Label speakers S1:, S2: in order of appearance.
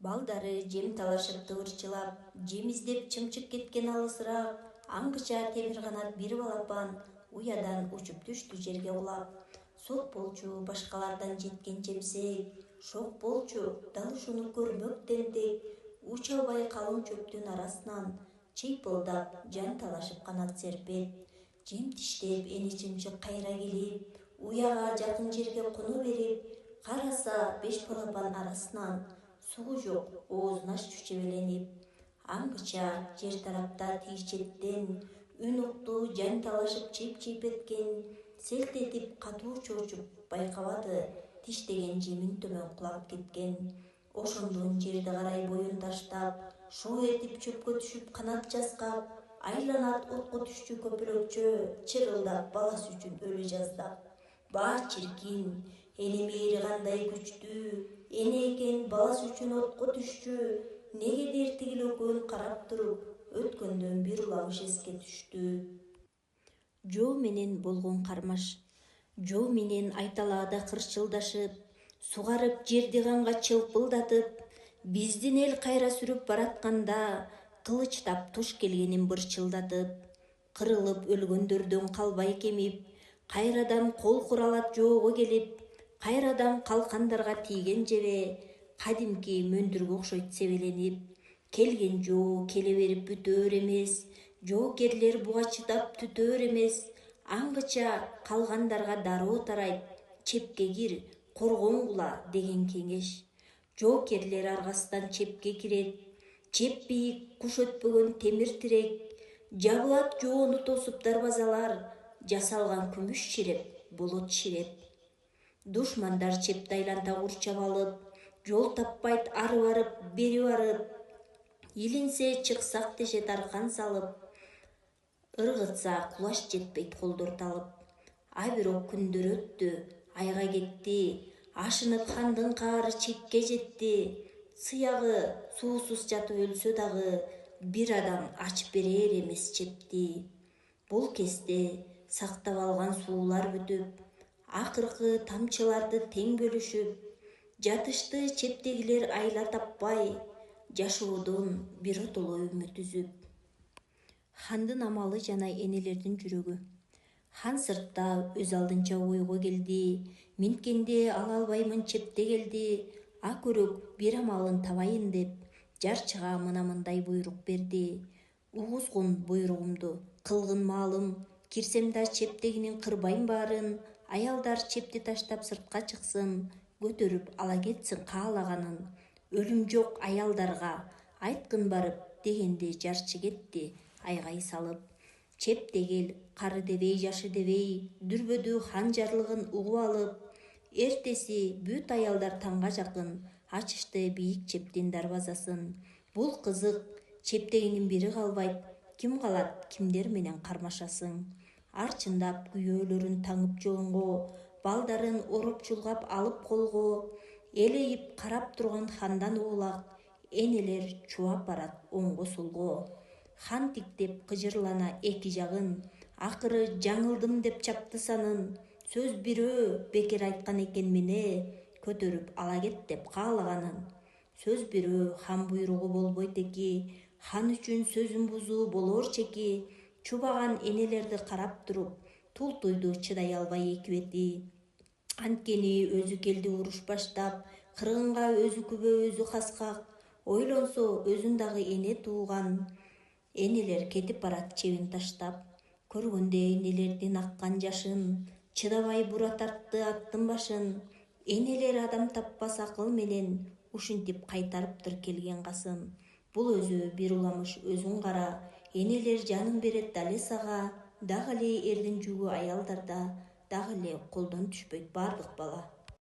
S1: Балдары жем талашып тыгырчылап, жем издеп чымчык кеткен алысыраак, аңгыча темир канат бир балапан уядан учуп түштү жерге улап. Сок болчу башкалардан жеткен чепсек, шок болчу дал ушуну көрмөк тентек, уч албай калың чөптүн арасынан чыйпылдап жан талашып канат серпет. Жем тиштеп эни чымчык кайра келип, уяга жакын жерге куну берип, караса 5 балапан арасынан сугу жок, оозун аччу чебеленип. Аңгыча жер тарапта тиги четтен үн укту жан талашып чыйп эткен, селт этип катуу чоочуп байкабады, тиштеген жемин төмөн кулап кеткен. Ошондон жерди карай боюн таштап, шоо этип чөпкө түшүп канат жаскап, айланат отко түшчү көпөлөкчө, чырылдап баласы үчүн өлү жаздап. Баа чиркин, эни мээри кандай күчтүү, эне экен баласы үчүн отко түшчү, негедир тигил экөөнү карап туруп, өткөндөн бир уламыш эске түштү. Жоо менен болгон кармаш, жоо менен айталаада кырчылдашып, сугарып жерди канга чылпылдатып, биздин эл кайра сүрүп баратканда, кылычтап туш келгенин бырчылдатып, кырылып өлгөндөрдөн калбай кемип, кайрадан кол куралат жоого келип, кайрадан калкандарга тийген жебе, кадимки мөндүргө окшойт себеленип. Келген жоо келе берип бүтөөр эмес, жоокерлер буга чыдап түтөөр эмес, аңгыча калгандарга дароо тарайт, чепке кир, коргон кула деген кеңеш. Жоокерлер аргасынан чепке кирет, чеп бийик, куш өтпөгөн темир тирек, жабылат жоону тосуп дарбазалар, жасалган күмүш чиреп, болот ширеп. Душмандар чепти айланта курчап алып, жол таппайт ары барып, бери барып, илинсе чыксак дешет аркан салып, ыргытса кулаш жетпейт колдор талып. А бирок күндөр өттү, айга кетти, ашынып хандын каары чекке жетти, сыягы суусуз жатып өлсө дагы, бир адам ачып берер эмес чепти. Бул кезде сактап алган суулар бүтүп, акыркы тамчыларды тең бөлүшүп, жатышты чептегилер айла таппай, жашоодон биротоло үмүт үзүп. Хандын амалы жана энелердин жүрөгү. Хан сыртта өз алдынча ойго келди, минткенде ала албаймын чепте келди, а көрөк бир амалын табайын деп, жарчыга мындай буйрук берди. Угузгун буйругумду, кылгын маалым, кирсем да чептегинин кырбайм баарын, аялдар чепти таштап сыртка чыксын, көтөрүп ала кетсин каалаганын. Өлүм жок аялдарга, айткын барып, дегенде жарчы кетти, айгай салып. Чепте кел, кары дебей, жашы дебей, дүрбөдү хан жарлыгын угуп алып, эртеси бүт аялдар таңга жакын ачышты бийик чептин дарбазасын. Бул кызык, чептегинин бири калбайт, ким калат, кимдер менен кармашасың. Арчындап күйөөлөрүн таңып жоонго, балдарын ороп чулгап алып колго, элейип карап турган хандан оолак, энелер чубап барат оңго солго. Хан тиктеп кыжырлана эки жагын, акыры жаңылдым деп чапты санын. Сөз бирөө бекер айткан экен мене, көтөрүп ала кет деп каалаганын. Сөз бирөө хан буйругу болбойт эки, хан үчүн сөзүн бузуу болор чеки. Чубаган энелерди карап туруп, тултуйду чыдай албай эки бети. Анткени өзү келди уруш баштап, кыргынга өзү күбө өзү хаскак, ойлонсо өзүн дагы эне тууган. Энелер кетип барат чебин таштап, көргөндө энелердин аккан жашын, чыдабай бура тартты аттын башын. Энелер адам таппас акыл менен, ушинтип кайтарыптыр келген касын. Бул өзү бир уламыш өзүң кара, энелер жанын берет дале сага, дагы эле эрдин жүгү аялдарда, дагы эле колдон түшпөйт бардык бала.